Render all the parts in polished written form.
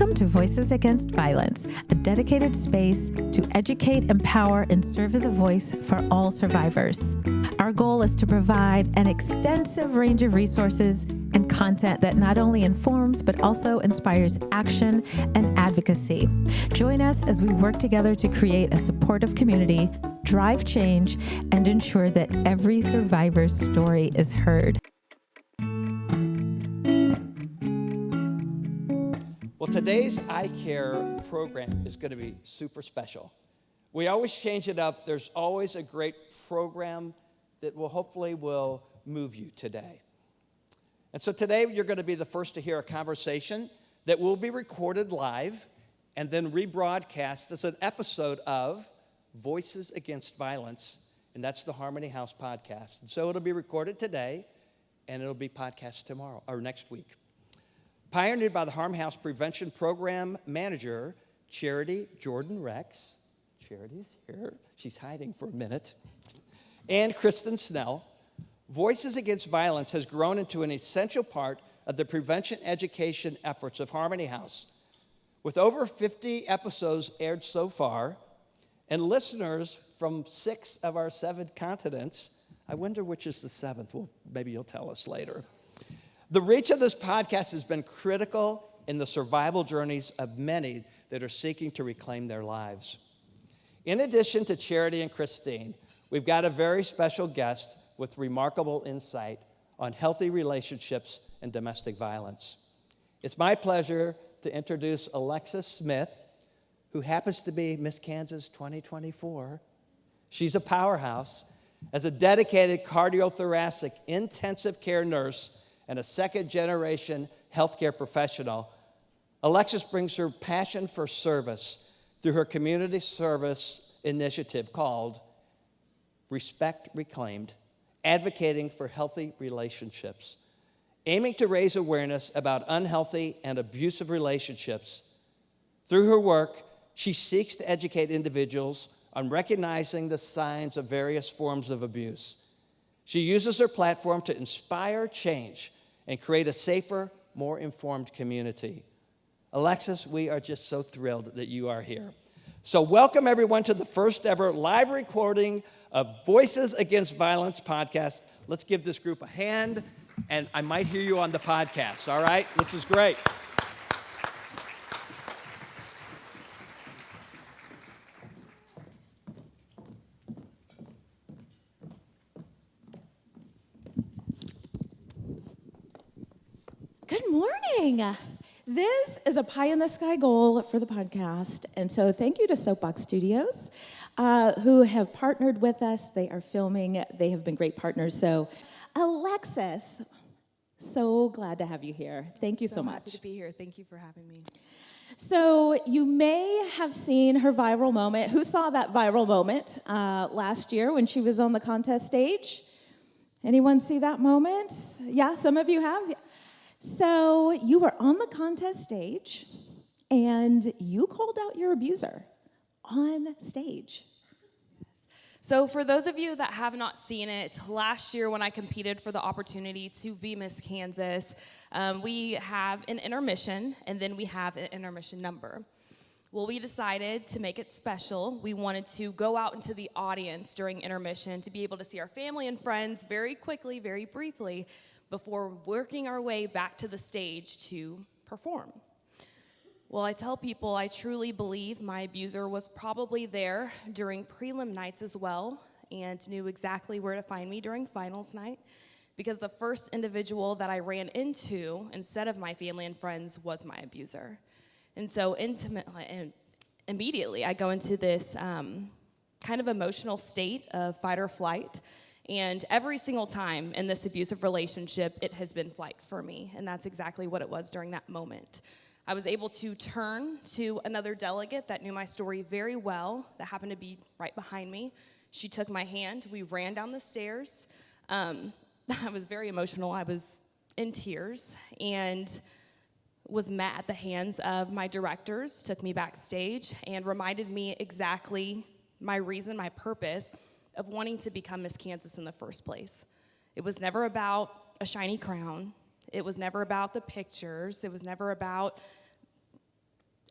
Welcome to Voices Against Violence, a dedicated space to educate, empower, and serve as a voice for all survivors. Our goal is to provide an extensive range of resources and content that not only informs, but also inspires action and advocacy. Join us as we work together to create a supportive community, drive change, and ensure that every survivor's story is heard. Well, today's iCare program is going to be super special. We always change it up. There's always a great program that will hopefully move you today. And so today you're going to be the first to hear a conversation that will be recorded live and then rebroadcast as an episode of Voices Against Violence, and that's the Harmony House podcast. And so it'll be recorded today, and it'll be podcast tomorrow or next week. Pioneered by the Harm House Prevention Program Manager, Charity Jordan Rex. Charity's here. She's hiding for a minute. And Kristen Snell. Voices Against Violence has grown into an essential part of the prevention education efforts of Harmony House. With over 50 episodes aired so far, and listeners from 6 of our 7 continents, I wonder which is the 7th. Well, maybe you'll tell us later. The reach of this podcast has been critical in the survival journeys of many that are seeking to reclaim their lives. In addition to Charity and Christine, we've got a very special guest with remarkable insight on healthy relationships and domestic violence. It's my pleasure to introduce Alexis Smith, who happens to be Miss Kansas 2024. She's a powerhouse. As a dedicated cardiothoracic intensive care nurse and a second-generation healthcare professional, Alexis brings her passion for service through her community service initiative called Respect Reclaimed, advocating for healthy relationships, aiming to raise awareness about unhealthy and abusive relationships. Through her work, she seeks to educate individuals on recognizing the signs of various forms of abuse. She uses her platform to inspire change and create a safer, more informed community. Alexis, we are just so thrilled that you are here. So welcome everyone to the first ever live recording of Voices Against Violence podcast. Let's give this group a hand, and I might hear you on the podcast, all right? Which is great. Good morning. This is a pie-in-the-sky goal for the podcast, and so thank you to Soapbox Studios, who have partnered with us. They are filming. They have been great partners. So, Alexis, so glad to have you here. Thank you so much. Happy to be here. Thank you for having me. So you may have seen her viral moment. Who saw that viral moment last year when she was on the contest stage? Anyone see that moment? Yeah, some of you have. So you were on the contest stage, and you called out your abuser on stage. Yes. So for those of you that have not seen it, last year when I competed for the opportunity to be Miss Kansas, we have an intermission, and then we have an intermission number. Well, we decided to make it special. We wanted to go out into the audience during intermission to be able to see our family and friends very quickly, very briefly, before working our way back to the stage to perform. Well, I tell people I truly believe my abuser was probably there during prelim nights as well and knew exactly where to find me during finals night, because the first individual that I ran into instead of my family and friends was my abuser. And so intimately and immediately I go into this kind of emotional state of fight or flight. And every single time in this abusive relationship, it has been flight for me. And that's exactly what it was during that moment. I was able to turn to another delegate that knew my story very well, that happened to be right behind me. She took my hand. We ran down the stairs. I was very emotional. I was in tears and was met at the hands of my directors, took me backstage, and reminded me exactly my reason, my purpose of wanting to become Miss Kansas in the first place. It was never about a shiny crown. It was never about the pictures. It was never about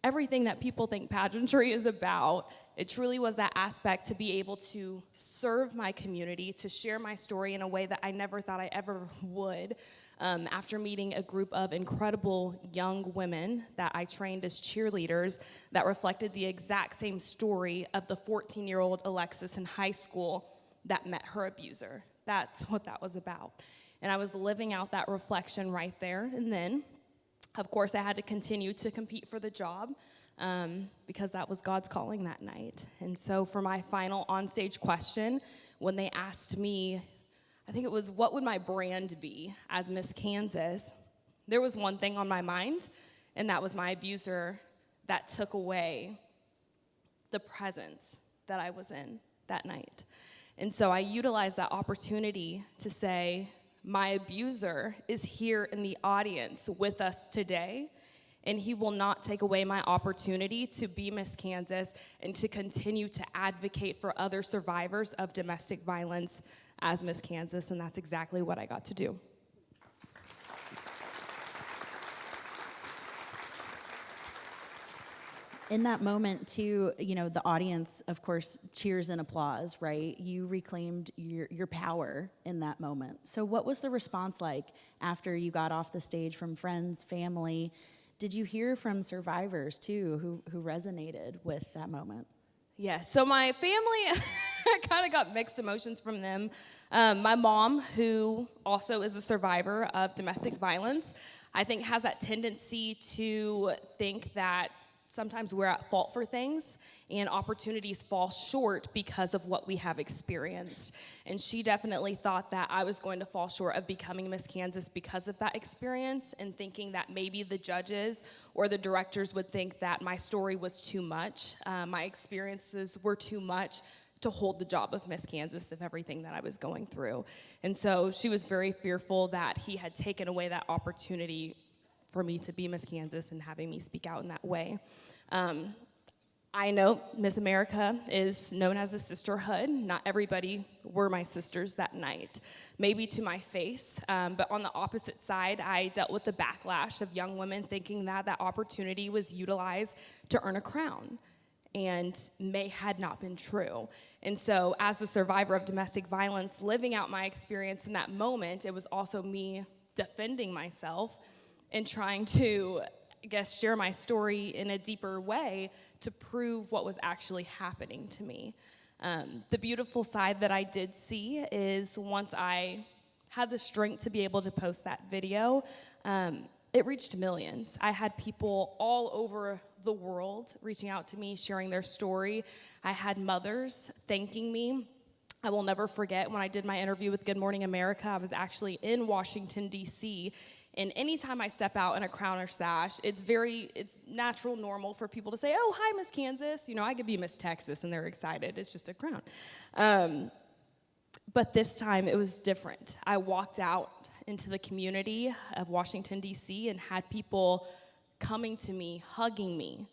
everything that people think pageantry is about. It truly was that aspect to be able to serve my community, to share my story in a way that I never thought I ever would. After meeting a group of incredible young women that I trained as cheerleaders that reflected the exact same story of the 14-year-old Alexis in high school that met her abuser. That's what that was about. And I was living out that reflection right there. And then, of course, I had to continue to compete for the job because that was God's calling that night. And so for my final onstage question, when they asked me, I think it was, what would my brand be as Miss Kansas? There was one thing on my mind, and that was my abuser that took away the presence that I was in that night. And so I utilized that opportunity to say, my abuser is here in the audience with us today, and he will not take away my opportunity to be Miss Kansas and to continue to advocate for other survivors of domestic violence as Miss Kansas, and that's exactly what I got to do. In that moment, too, the audience, of course, cheers and applause, right? You reclaimed your power in that moment. So what was the response like after you got off the stage from friends, family? Did you hear from survivors, too, who resonated with that moment? Yeah, so my family, I kind of got mixed emotions from them. My mom, who also is a survivor of domestic violence, I think has that tendency to think that sometimes we're at fault for things and opportunities fall short because of what we have experienced. And she definitely thought that I was going to fall short of becoming Miss Kansas because of that experience, and thinking that maybe the judges or the directors would think that my story was too much, my experiences were too much to hold the job of Miss Kansas of everything that I was going through. And so she was very fearful that he had taken away that opportunity for me to be Miss Kansas and having me speak out in that way. I know Miss America is known as a sisterhood. Not everybody were my sisters that night, maybe to my face. But on the opposite side, I dealt with the backlash of young women thinking that that opportunity was utilized to earn a crown, and had not been true. And so as a survivor of domestic violence, living out my experience in that moment, it was also me defending myself and trying to, share my story in a deeper way to prove what was actually happening to me. The beautiful side that I did see is once I had the strength to be able to post that video, it reached millions. I had people all over the world reaching out to me, sharing their story. I had mothers thanking me. I will never forget when I did my interview with Good Morning America, I was actually in Washington, D.C., and anytime I step out in a crown or sash, it's natural, normal for people to say, oh, hi, Miss Kansas. I could be Miss Texas, and they're excited. It's just a crown. But this time, it was different. I walked out into the community of Washington, D.C., and had people coming to me, hugging me.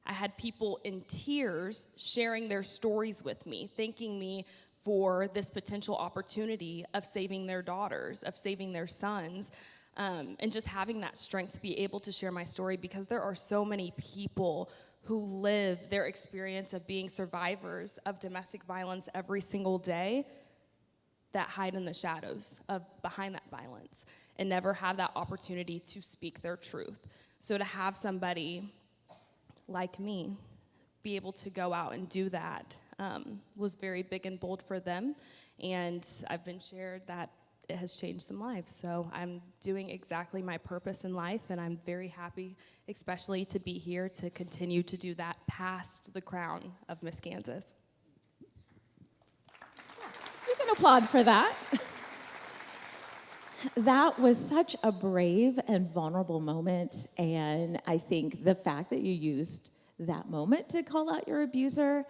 I had people in tears sharing their stories with me, thanking me for this potential opportunity of saving their daughters, of saving their sons, and just having that strength to be able to share my story, because there are so many people who live their experience of being survivors of domestic violence every single day that hide in the shadows of behind that violence and never have that opportunity to speak their truth. So to have somebody like me be able to go out and do that was very big and bold for them. And I've been shared that it has changed some lives. So I'm doing exactly my purpose in life, and I'm very happy, especially to be here to continue to do that past the crown of Miss Kansas. You can applaud for that. That was such a brave and vulnerable moment, and I think the fact that you used that moment to call out your abuser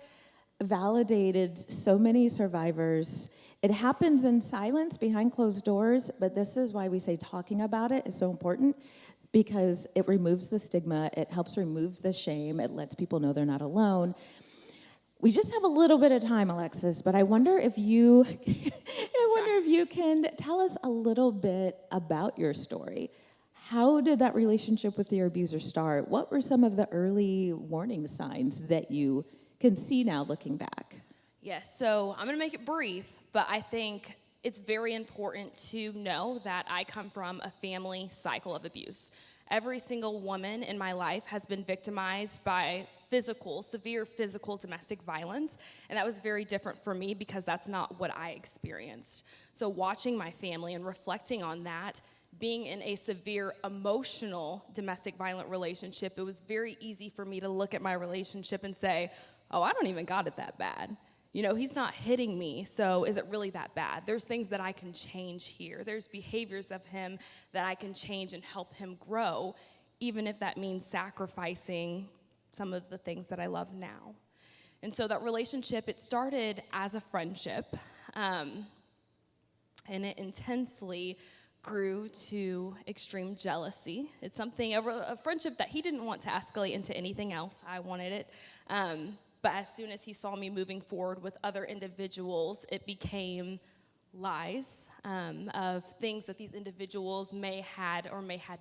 validated so many survivors. It happens in silence behind closed doors, but this is why we say talking about it is so important, because it removes the stigma, it helps remove the shame, it lets people know they're not alone. We just have a little bit of time, Alexis, but I wonder if you can tell us a little bit about your story. How did that relationship with your abuser start? What were some of the early warning signs that you can see now looking back? Yes, so I'm going to make it brief, but I think it's very important to know that I come from a family cycle of abuse. Every single woman in my life has been victimized by severe physical domestic violence, and that was very different for me because that's not what I experienced. So watching my family and reflecting on that, being in a severe emotional domestic violent relationship, it was very easy for me to look at my relationship and say, oh, I don't even got it that bad. You know, he's not hitting me, so is it really that bad? There's things that I can change here. There's behaviors of him that I can change and help him grow, even if that means sacrificing some of the things that I love now. And so that relationship, it started as a friendship, and it intensely grew to extreme jealousy. It's a friendship that he didn't want to escalate into anything else. I wanted it. But as soon as he saw me moving forward with other individuals, it became lies of things that these individuals may had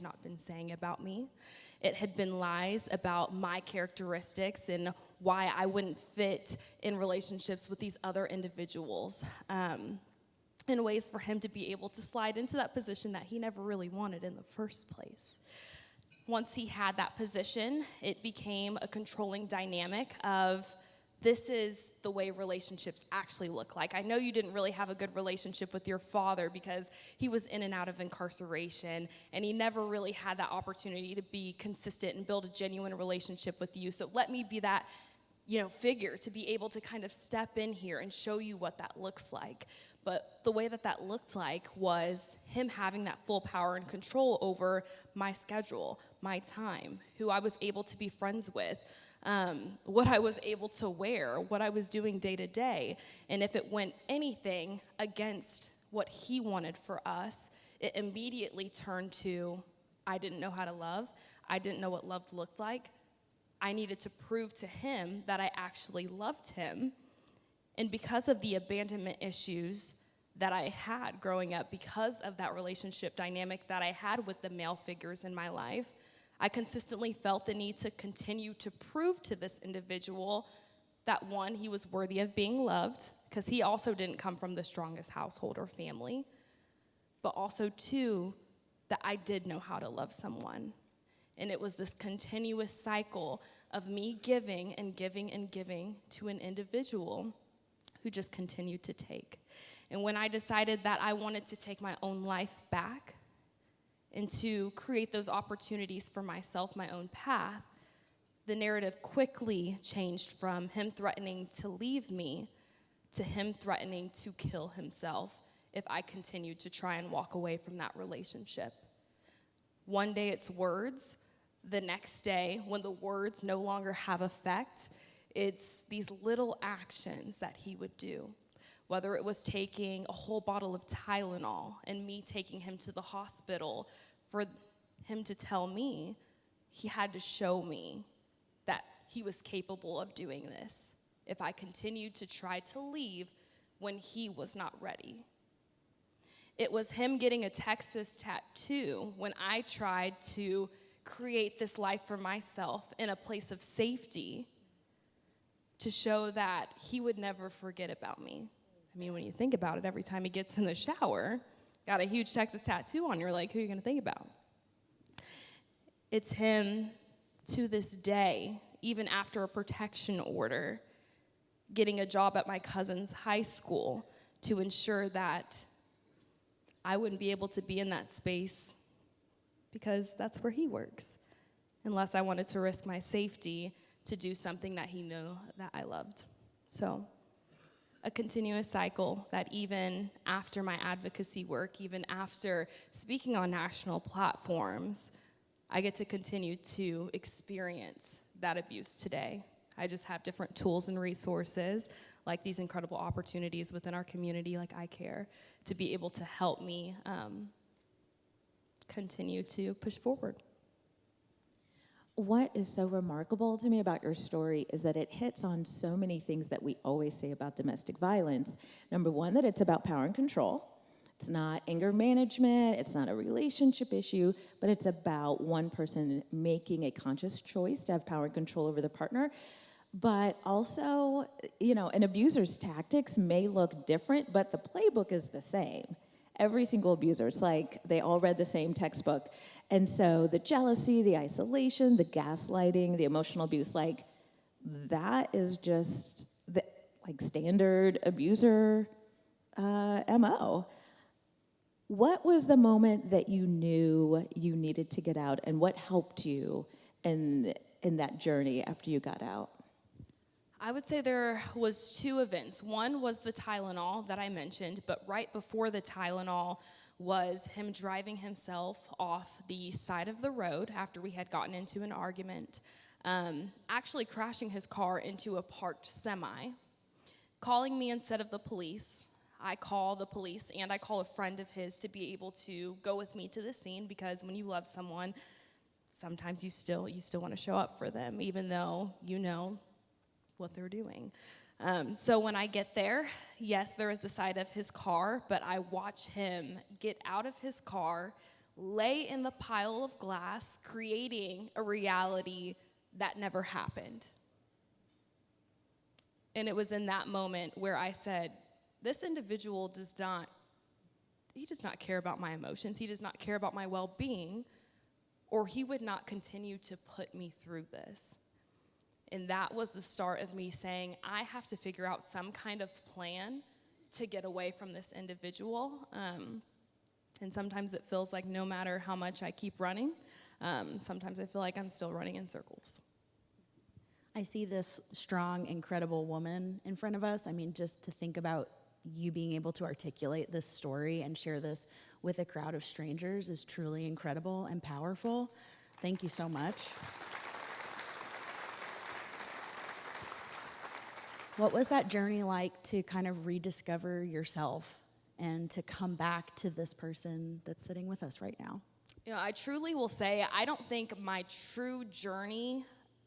not been saying about me. It had been lies about my characteristics and why I wouldn't fit in relationships with these other individuals, in ways for him to be able to slide into that position that he never really wanted in the first place. Once he had that position, it became a controlling dynamic of, this is the way relationships actually look like. I know you didn't really have a good relationship with your father because he was in and out of incarceration, and he never really had that opportunity to be consistent and build a genuine relationship with you. So let me be that, figure to be able to kind of step in here and show you what that looks like. But the way that looked like was him having that full power and control over my schedule, my time, who I was able to be friends with, what I was able to wear, what I was doing day to day. And if it went anything against what he wanted for us, it immediately turned to, I didn't know how to love. I didn't know what love looked like. I needed to prove to him that I actually loved him. And because of the abandonment issues that I had growing up, because of that relationship dynamic that I had with the male figures in my life, I consistently felt the need to continue to prove to this individual that, one, he was worthy of being loved, because he also didn't come from the strongest household or family, but also, two, that I did know how to love someone. And it was this continuous cycle of me giving and giving and giving to an individual who just continued to take. And when I decided that I wanted to take my own life back and to create those opportunities for myself, my own path, the narrative quickly changed from him threatening to leave me to him threatening to kill himself if I continued to try and walk away from that relationship. One day it's words. The next day, when the words no longer have effect, it's these little actions that he would do. Whether it was taking a whole bottle of Tylenol and me taking him to the hospital for him to tell me he had to show me that he was capable of doing this if I continued to try to leave when he was not ready. It was him getting a Texas tattoo when I tried to create this life for myself in a place of safety to show that he would never forget about me. I mean, when you think about it, every time he gets in the shower, got a huge Texas tattoo on your leg, who are you going to think about? It's him to this day, even after a protection order, getting a job at my cousin's high school to ensure that I wouldn't be able to be in that space because that's where he works, unless I wanted to risk my safety to do something that he knew that I loved. So a continuous cycle that even after my advocacy work, even after speaking on national platforms, I get to continue to experience that abuse today. I just have different tools and resources, like these incredible opportunities within our community, like iCare, to be able to help me continue to push forward. What is so remarkable to me about your story is that it hits on so many things that we always say about domestic violence. Number one, that it's about power and control. It's not anger management, it's not a relationship issue, but it's about one person making a conscious choice to have power and control over their partner. But also, an abuser's tactics may look different, but the playbook is the same. Every single abuser, it's like they all read the same textbook. And so the jealousy, the isolation, the gaslighting, the emotional abuse, that is just the standard abuser MO. What was the moment that you knew you needed to get out, and what helped you in that journey after you got out? I would say there was 2 events. One was the Tylenol that I mentioned, but right before the Tylenol was him driving himself off the side of the road after we had gotten into an argument, actually crashing his car into a parked semi, calling me instead of the police. I call the police, and I call a friend of his to be able to go with me to the scene, because when you love someone, sometimes you still want to show up for them, even though you know what they're doing. So when I get there, yes, there is the side of his car, but I watch him get out of his car, lay in the pile of glass, creating a reality that never happened. And it was in that moment where I said, this individual does not care about my emotions. He does not care about my well-being, or he would not continue to put me through this. And that was the start of me saying, I have to figure out some kind of plan to get away from this individual. And sometimes it feels like no matter how much I keep running, sometimes I feel like I'm still running in circles. I see this strong, incredible woman in front of us. I mean, just to think about you being able to articulate this story and share this with a crowd of strangers is truly incredible and powerful. Thank you so much. What was that journey like to kind of rediscover yourself and to come back to this person that's sitting with us right now? I truly will say, I don't think my true journey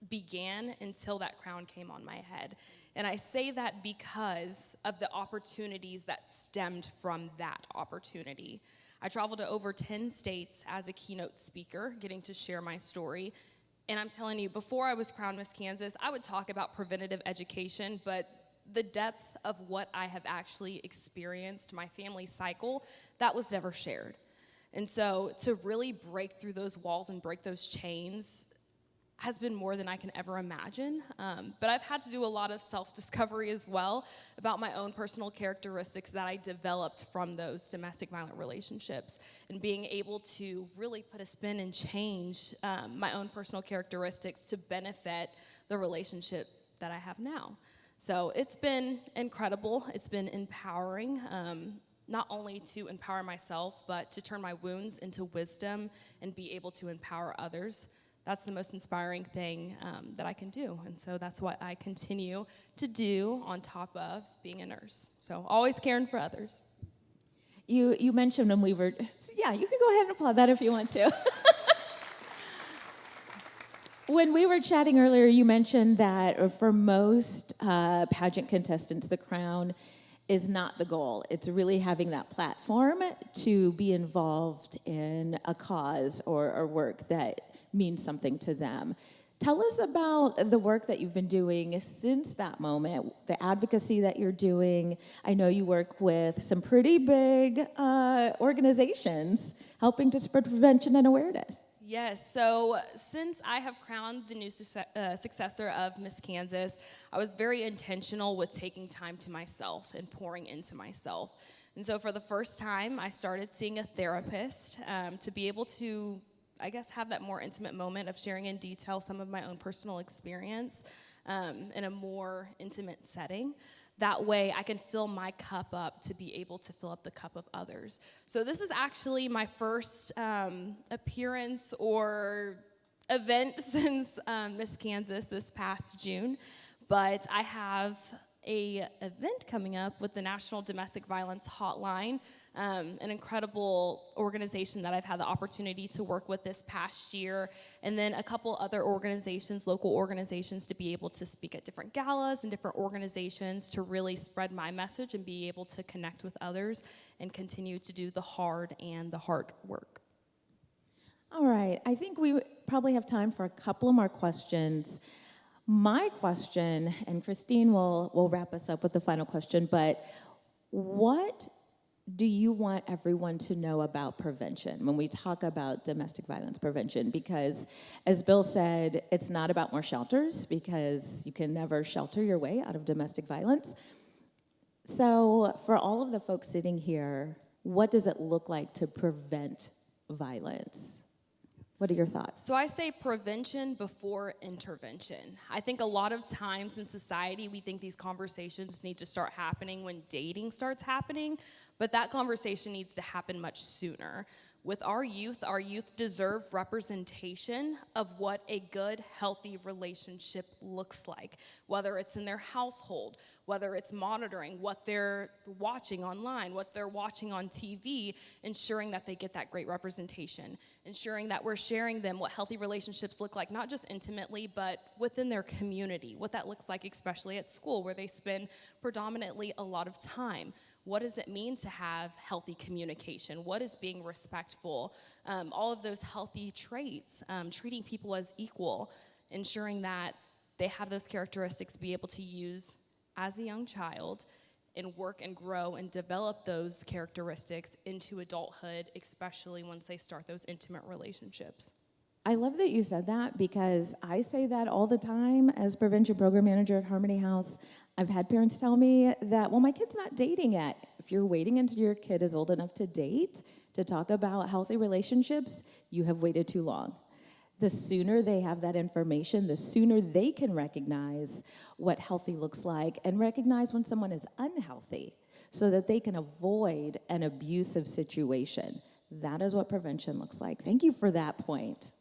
began until that crown came on my head. And I say that because of the opportunities that stemmed from that opportunity. I traveled to over 10 states as a keynote speaker, getting to share my story. And I'm telling you, before I was crowned Miss Kansas, I would talk about preventative education, but the depth of what I have actually experienced, my family cycle, that was never shared. And so to really break through those walls and break those chains has been more than I can ever imagine. But I've had to do a lot of self-discovery as well about my own personal characteristics that I developed from those domestic violent relationships, and being able to really put a spin and change my own personal characteristics to benefit the relationship that I have now. So it's been incredible. It's been empowering, not only to empower myself, but to turn my wounds into wisdom and be able to empower others. That's the most inspiring thing that I can do. And so that's what I continue to do on top of being a nurse. So always caring for others. You mentioned when we were, yeah, you can go ahead and applaud that if you want to. When we were chatting earlier, you mentioned that for most pageant contestants, the crown is not the goal. It's really having that platform to be involved in a cause or work that means something to them. Tell us about the work that you've been doing since that moment, the advocacy that you're doing. I know you work with some pretty big organizations helping to spread prevention and awareness. Yes, so since I have crowned the new successor of Miss Kansas, I was very intentional with taking time to myself and pouring into myself. And so for the first time, I started seeing a therapist to be able to, I guess, have that more intimate moment of sharing in detail some of my own personal experience in a more intimate setting. That way I can fill my cup up to be able to fill up the cup of others. So this is actually my first appearance or event since Miss Kansas this past June. But I have a event coming up with the National Domestic Violence Hotline, an incredible organization that I've had the opportunity to work with this past year, and then a couple other organizations, local organizations, to be able to speak at different galas and different organizations to really spread my message and be able to connect with others and continue to do the hard and the hard work. All right, I think we probably have time for a couple of more questions. My question, and Christine will wrap us up with the final question, but what do you want everyone to know about prevention when we talk about domestic violence prevention? Because as Bill said, it's not about more shelters, because you can never shelter your way out of domestic violence. So for all of the folks sitting here, what does it look like to prevent violence? What are your thoughts? So I say prevention before intervention. I think a lot of times in society, we think these conversations need to start happening when dating starts happening, but that conversation needs to happen much sooner. With our youth deserve representation of what a good, healthy relationship looks like, whether it's in their household, whether it's monitoring what they're watching online, what they're watching on TV, ensuring that they get that great representation, ensuring that we're sharing them what healthy relationships look like, not just intimately, but within their community, what that looks like, especially at school, where they spend predominantly a lot of time. What does it mean to have healthy communication? What is being respectful? All of those healthy traits, treating people as equal, ensuring that they have those characteristics to be able to use as a young child and work and grow and develop those characteristics into adulthood, especially once they start those intimate relationships. I love that you said that, because I say that all the time as prevention program manager at Harmony House. I've had parents tell me that, well, my kid's not dating yet. If you're waiting until your kid is old enough to date, to talk about healthy relationships, you have waited too long. The sooner they have that information, the sooner they can recognize what healthy looks like and recognize when someone is unhealthy, so that they can avoid an abusive situation. That is what prevention looks like. Thank you for that point.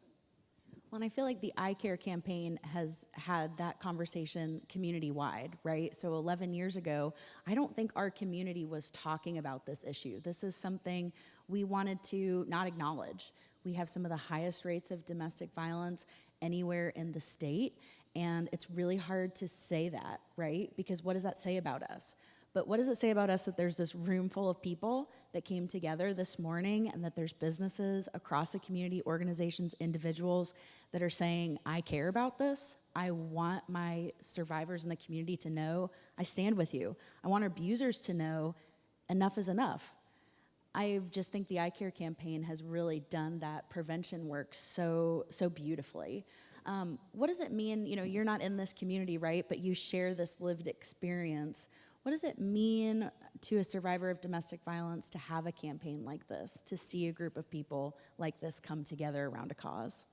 Well, and I feel like the iCare campaign has had that conversation community-wide, right? So 11 years ago, I don't think our community was talking about this issue. This is something we wanted to not acknowledge. We have some of the highest rates of domestic violence anywhere in the state, and it's really hard to say that, right? Because what does that say about us? But what does it say about us that there's this room full of people that came together this morning, and that there's businesses across the community, organizations, individuals that are saying, I care about this. I want my survivors in the community to know I stand with you. I want abusers to know enough is enough. I just think the iCare campaign has really done that prevention work so beautifully. What does it mean, you're not in this community, right, but you share this lived experience. What does it mean to a survivor of domestic violence to have a campaign like this, to see a group of people like this come together around a cause?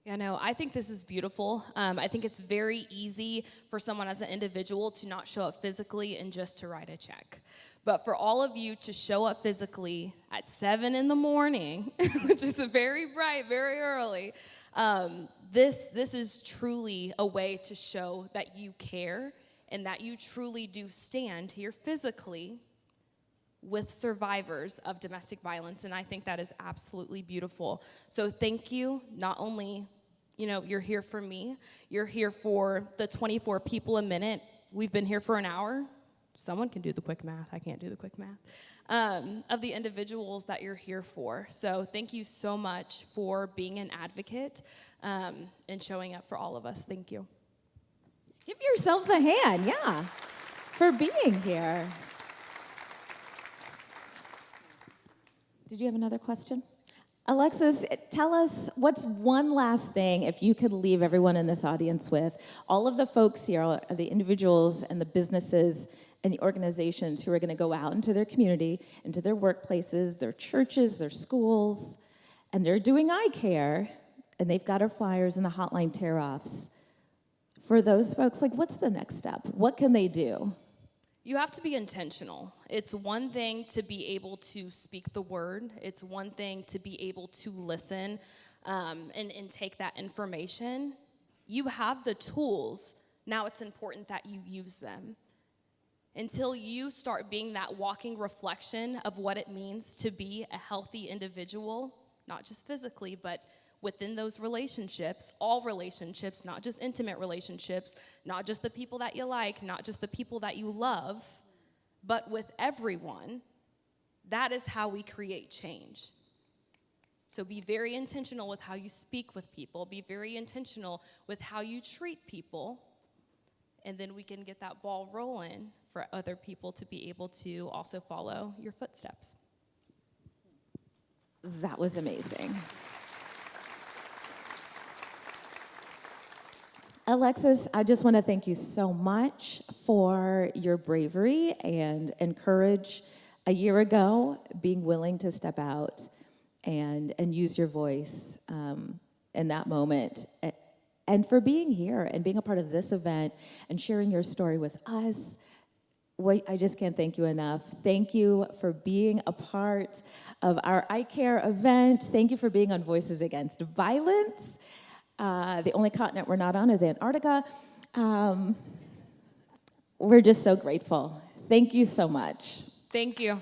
Yeah, no, I think this is beautiful. I think it's very easy for someone as an individual to not show up physically and just to write a check. But for all of you to show up physically at 7 in the morning, which is very bright, very early, this is truly a way to show that you care and that you truly do stand here physically with survivors of domestic violence, and I think that is absolutely beautiful. So thank you. Not only, you're here for me, you're here for the 24 people a minute. We've been here for an hour. Someone can do the quick math. I can't do the quick math. Of the individuals that you're here for. So thank you so much for being an advocate and showing up for all of us. Thank you. Give yourselves a hand, yeah, for being here. Did you have another question? Alexis, tell us, what's one last thing, if you could leave everyone in this audience with, all of the folks here, are the individuals and the businesses and the organizations who are going to go out into their community, into their workplaces, their churches, their schools, and they're doing iCare, and they've got our flyers and the hotline tear-offs. For those folks, what's the next step? What can they do? You have to be intentional. It's one thing to be able to speak the word. It's one thing to be able to listen and take that information. You have the tools. Now it's important that you use them. until you start being that walking reflection of what it means to be a healthy individual, not just physically, but within those relationships, all relationships, not just intimate relationships, not just the people that you like, not just the people that you love, but with everyone, that is how we create change. So be very intentional with how you speak with people. Be very intentional with how you treat people. And then we can get that ball rolling for other people to be able to also follow your footsteps. That was amazing. Alexis, I just want to thank you so much for your bravery and courage a year ago, being willing to step out and use your voice in that moment, and for being here and being a part of this event and sharing your story with us. I just can't thank you enough. Thank you for being a part of our iCare event. Thank you for being on Voices Against Violence. The only continent we're not on is Antarctica. We're just so grateful. Thank you so much. Thank you.